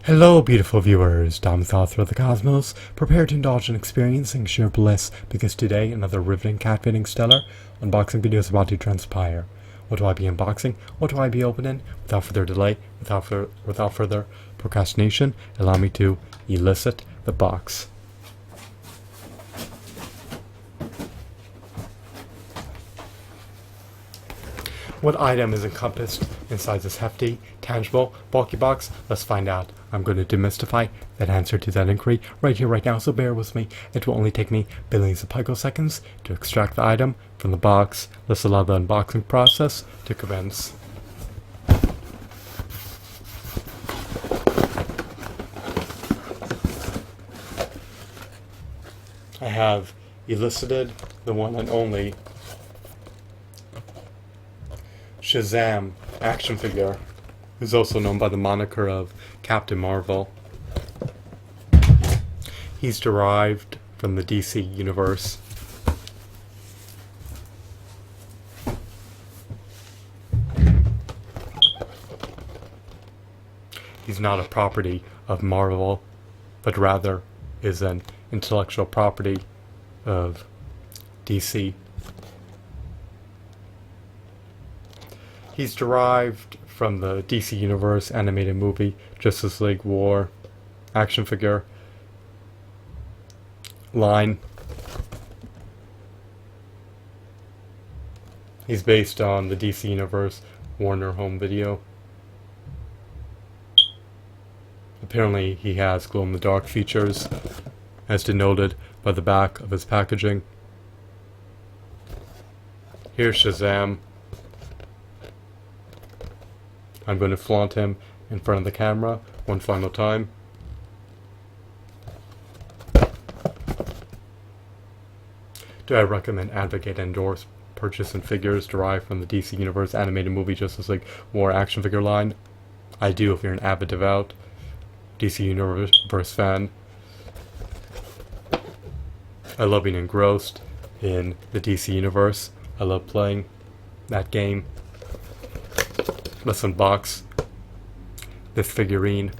Hello, beautiful viewers. Dom's author of the cosmos. Prepare to indulge in experiencing sheer bliss, because today another riveting, captivating, stellar unboxing video is about to transpire. What will I be unboxing? What will I be opening? Without further delay, without further procrastination, allow me to elicit the box. What item is encompassed inside this hefty, tangible, bulky box? Let's find out. I'm going to demystify that answer to that inquiry right here, right now, so bear with me. It will only take me billions of picoseconds to extract the item from the box. Let's allow the unboxing process to commence. I have elicited the one and only Shazam action figure, who's also known by the moniker of Captain Marvel. He's derived from the DC universe. He's not a property of Marvel, but rather is an intellectual property of DC. He's derived from the DC Universe animated movie Justice League War action figure line. He's based on the DC Universe Warner Home Video. Apparently he has glow-in-the-dark features, as denoted by the back of his packaging. Here's Shazam. I'm going to flaunt him in front of the camera one final time. Do I recommend, advocate, endorse purchasing figures derived from the DC Universe animated movie Justice League War action figure line? I do if you're an avid, devout DC Universe fan. I love being engrossed in the DC Universe. I love playing that game. Let's unbox this figurine.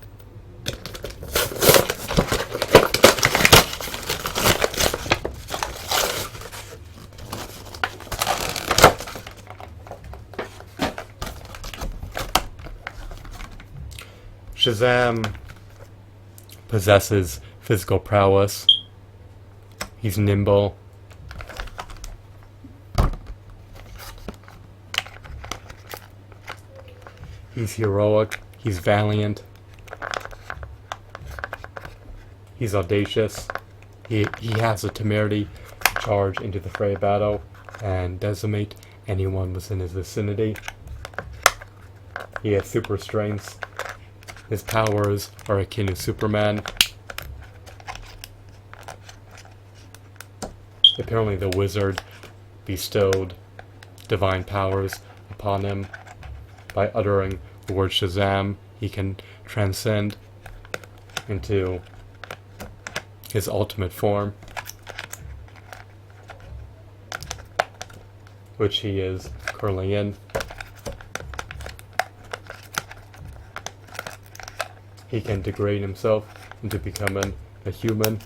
Shazam possesses physical prowess. He's nimble. He's heroic. He's valiant. He's audacious. He has the temerity to charge into the fray battle and decimate anyone within his vicinity. He has super strength. His powers are akin to Superman. Apparently the wizard bestowed divine powers upon him. By uttering the word Shazam, he can transcend into his ultimate form, which he is currently in. He can degrade himself into becoming a human.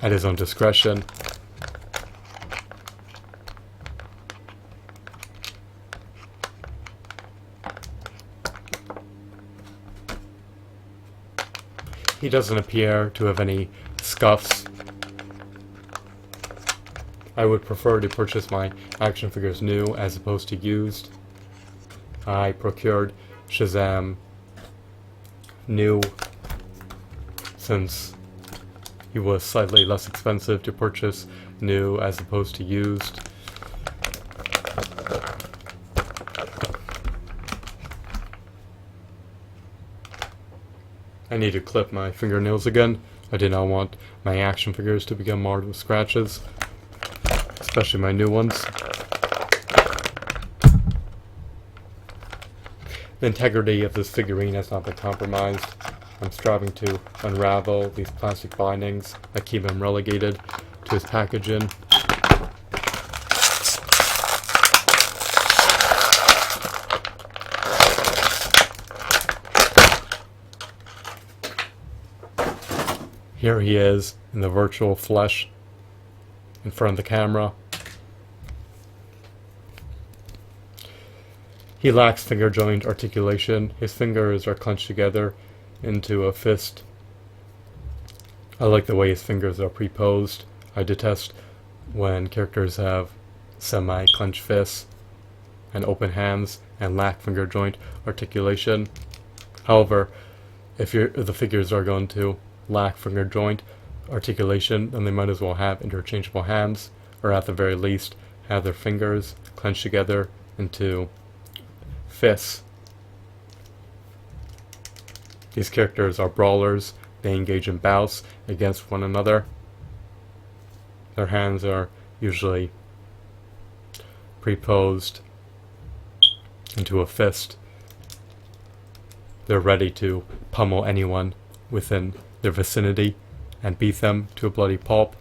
At his own discretion. He doesn't appear to have any scuffs. I would prefer to purchase my action figures new as opposed to used. I procured Shazam new since he was slightly less expensive to purchase new as opposed to used. I need to clip my fingernails again. I did not want my action figures to become marred with scratches, especially my new ones. The integrity of this figurine has not been compromised. I'm striving to unravel these plastic bindings that keep him relegated to his packaging. Here he is in the virtual flesh in front of the camera. He lacks finger joint articulation. His fingers are clenched together into a fist. I like the way his fingers are pre-posed. I detest when characters have semi-clenched fists and open hands and lack finger joint articulation. However, if the figures are going to lack finger joint articulation, then they might as well have interchangeable hands, or at the very least have their fingers clenched together into fists. These characters are brawlers. They engage in bouts against one another. Their hands are usually pre-posed into a fist. They're ready to pummel anyone within their vicinity and beat them to a bloody pulp.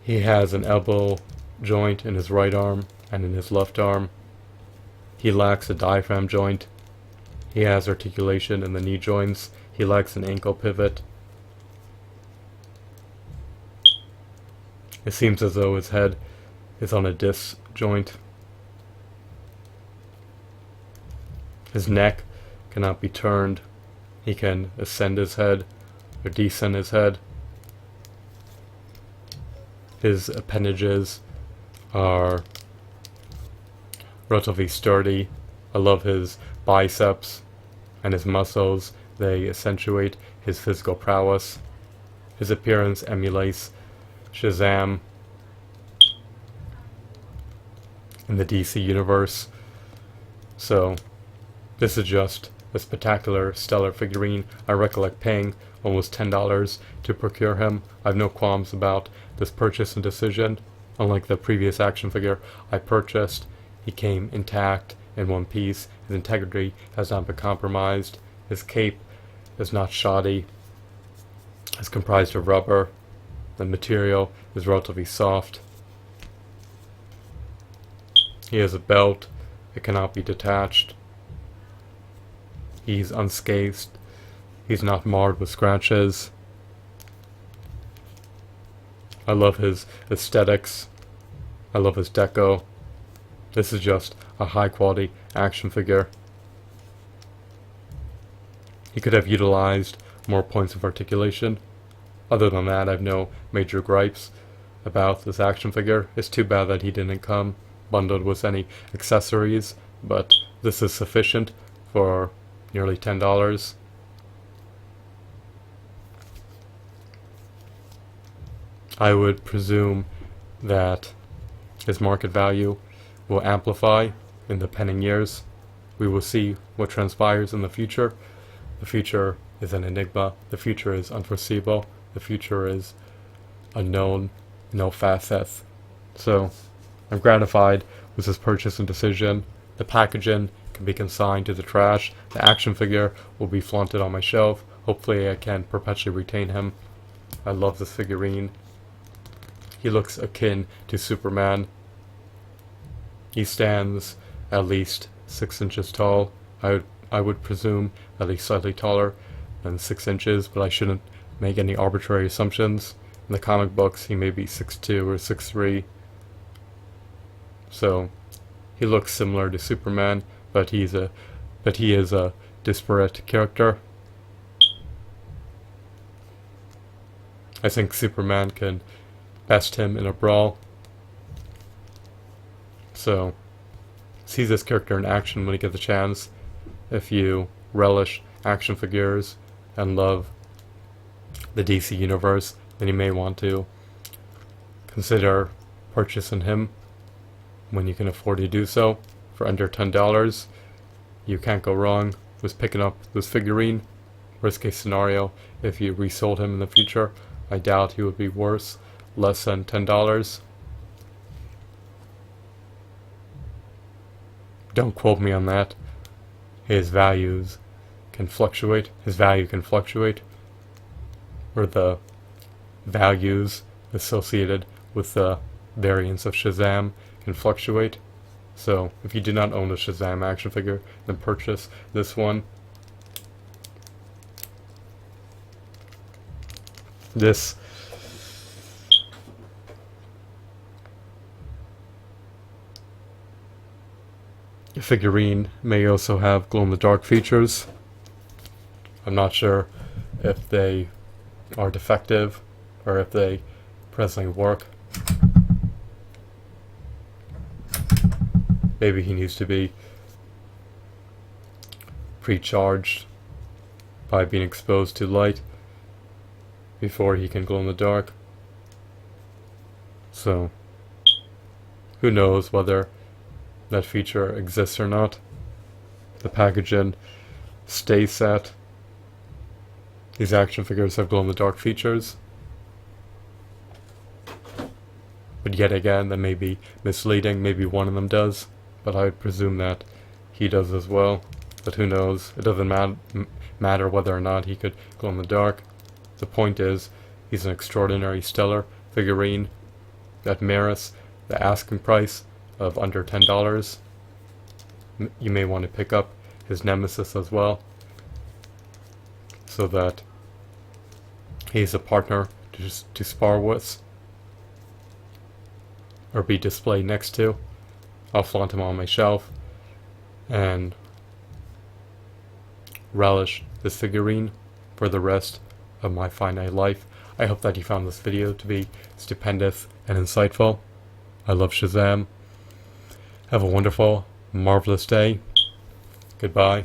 He has an elbow joint in his right arm and in his left arm. He lacks a diaphragm joint. He has articulation in the knee joints. He lacks an ankle pivot. It seems as though his head is on a disc joint. His neck cannot be turned. He can ascend his head or descend his head. His appendages are relatively sturdy. I love his biceps and his muscles. They accentuate his physical prowess. His appearance emulates Shazam in the DC universe. So this is just a spectacular, stellar figurine. I recollect paying almost $10 to procure him. I have no qualms about this purchase and decision. Unlike the previous action figure I purchased, he came intact in one piece. His integrity has not been compromised. His cape is not shoddy. It's comprised of rubber. The material is relatively soft. He has a belt. It cannot be detached. He's unscathed. He's not marred with scratches. I love his aesthetics. I love his deco. This is just a high quality action figure. He could have utilized more points of articulation. Other than that, I have no major gripes about this action figure. It's too bad that he didn't come bundled with any accessories, but this is sufficient for nearly $10. I would presume that his market value will amplify in the pending years. We will see what transpires in the future. The future is an enigma. The future is unforeseeable. The future is unknown, no facets. So I'm gratified with this purchase and decision. The packaging can be consigned to the trash. The action figure will be flaunted on my shelf. Hopefully I can perpetually retain him. I love this figurine. He looks akin to Superman. He stands at least 6 inches tall. I would presume at least slightly taller than 6 inches, but I shouldn't make any arbitrary assumptions. In the comic books, he may be 6'2" or 6'3". So he looks similar to Superman, but he is a disparate character. I think Superman can best him in a brawl. So see this character in action when you get the chance. If you relish action figures and love the DC universe, then you may want to consider purchasing him when you can afford to do so for under $10. You can't go wrong with picking up this figurine. Worst case scenario, if you resold him in the future, I doubt he would be worth less than $10. Don't quote me on that. His values can fluctuate. His value can fluctuate. Or the values associated with the variants of Shazam can fluctuate. So if you do not own a Shazam action figure, then purchase this one. This figurine may also have glow-in-the-dark features. I'm not sure if they are defective or if they presently work. Maybe he needs to be pre-charged by being exposed to light before he can glow in the dark. So who knows whether that feature exists or not. The packaging stays set. These action figures have glow in the dark features. But yet again, that may be misleading. Maybe one of them does, but I would presume that he does as well. But who knows? It doesn't matter whether or not he could glow in the dark. The point is, he's an extraordinary stellar figurine that merits the asking price of under $10. You may want to pick up his nemesis as well, so that he's a partner to spar with or be displayed next to. I'll flaunt him on my shelf and relish this figurine for the rest of my finite life. I hope that you found this video to be stupendous and insightful. I love Shazam. Have a wonderful, marvelous day. Goodbye.